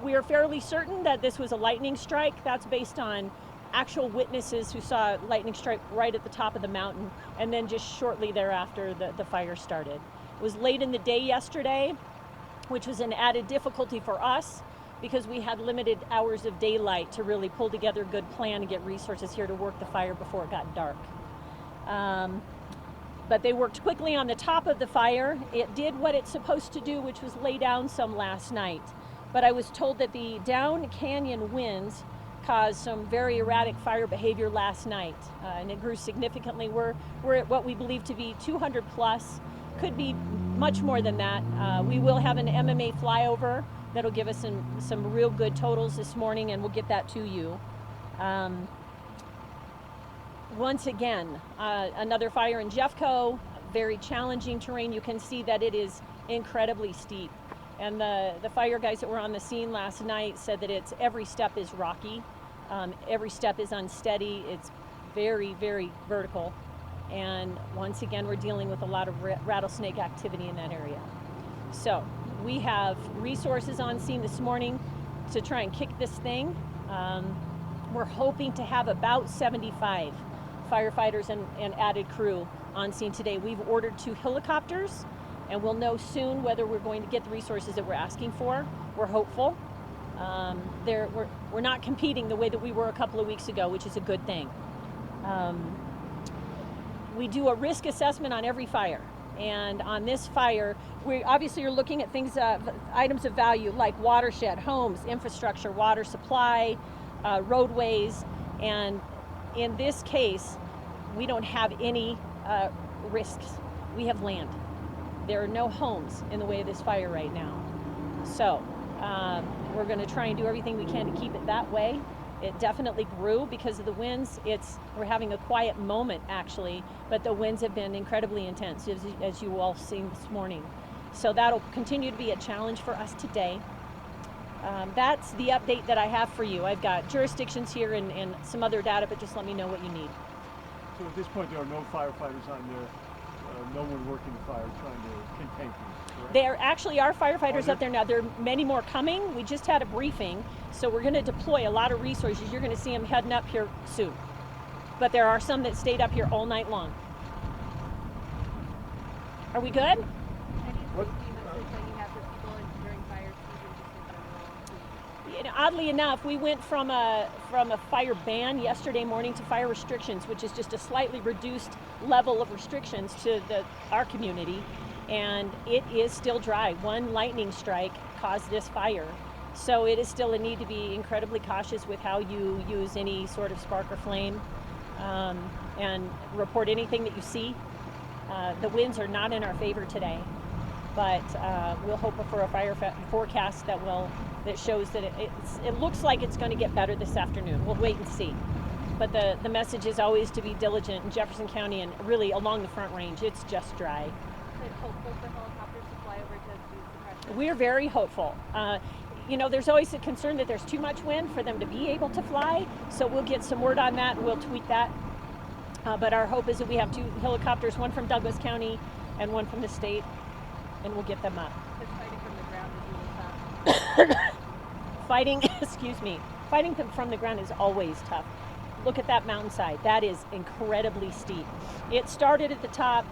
We are fairly certain that this was a lightning strike. That's based on actual witnesses who saw lightning strike right at the top of the mountain, and then just shortly thereafter the fire started. It was late in the day yesterday, which was an added difficulty for us because we had limited hours of daylight to really pull together a good plan and get resources here to work the fire before it got dark. But they worked quickly on the top of the fire. It did what it's supposed to do, which was lay down some last night. But I was told that the down canyon winds caused some very erratic fire behavior last night, and it grew significantly. We're at what we believe to be 200 plus, could be much more than that. We will have an MMA flyover that'll give us some real good totals this morning, and we'll get that to you. Once again, another fire in Jeffco, very challenging terrain. You can see that it is incredibly steep. And the fire guys that were on the scene last night said that every step is rocky. Every step is unsteady. It's very, very vertical. And once again, we're dealing with a lot of rattlesnake activity in that area. So we have resources on scene this morning to try and kick this thing. We're hoping to have about 75 firefighters and added crew on scene today. We've ordered 2 helicopters, and we'll know soon whether we're going to get the resources that we're asking for. We're hopeful. We're not competing the way that we were a couple of weeks ago, which is a good thing. We do a risk assessment on every fire, and on this fire, we obviously are looking at things, items of value like watershed, homes, infrastructure, water supply, roadways, and in this case, we don't have any risks. We have land. There are no homes in the way of this fire right now. So we're going to try and do everything we can to keep it that way. It definitely grew because of the winds. We're having a quiet moment actually, but the winds have been incredibly intense, as you all seen this morning. So that'll continue to be a challenge for us today. That's the update that I have for you. I've got jurisdictions here and some other data, but just let me know what you need. So at this point, there are no firefighters on there, no one working the fire trying to contain things, correct? There actually are firefighters up there now. There are many more coming. We just had a briefing, so we're going to deploy a lot of resources. You're going to see them heading up here soon. But there are some that stayed up here all night long. Are we good? Oddly enough, we went from a fire ban yesterday morning to fire restrictions, which is just a slightly reduced level of restrictions to our community, and it is still dry. One lightning strike caused this fire, so it is still a need to be incredibly cautious with how you use any sort of spark or flame, and report anything that you see. The winds are not in our favor today, but we'll hope for a fire forecast that shows that it looks like it's going to get better this afternoon. We'll wait and see. But the message is always to be diligent in Jefferson County and really along the Front Range. It's just dry. Is it hopeful for helicopters to fly over to reduce the pressure? We're very hopeful. There's always a concern that there's too much wind for them to be able to fly, so we'll get some word on that and we'll tweet that. But our hope is that we have 2 helicopters, one from Douglas County and one from the state, and we'll get them up. Because fighting from the ground is really tough. Fighting them from the ground is always tough. Look at that mountainside. That is incredibly steep. It started at the top,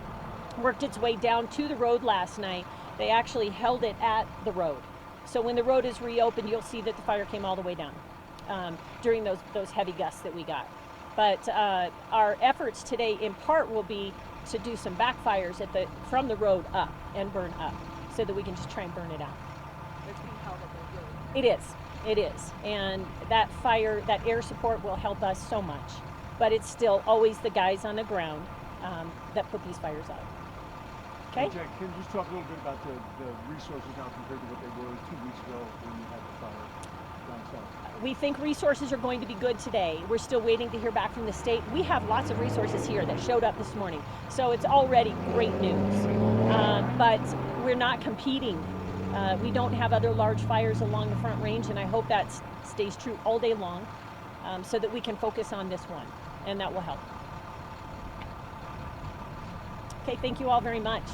worked its way down to the road last night. They actually held it at the road. So when the road is reopened, you'll see that the fire came all the way down during those heavy gusts that we got. But our efforts today in part will be to do some backfires from the road up and burn up so that we can just try and burn it out. It's being held at the road. It is. And that air support will help us so much. But it's still always the guys on the ground that put these fires out. Okay? Hey Jack, can you just talk a little bit about the resources now compared to what they were 2 weeks ago when you had the fire down south? We think resources are going to be good today. We're still waiting to hear back from the state. We have lots of resources here that showed up this morning, so it's already great news. But we're not competing. We don't have other large fires along the Front Range, and I hope that stays true all day long, so that we can focus on this one, and that will help. Okay, thank you all very much.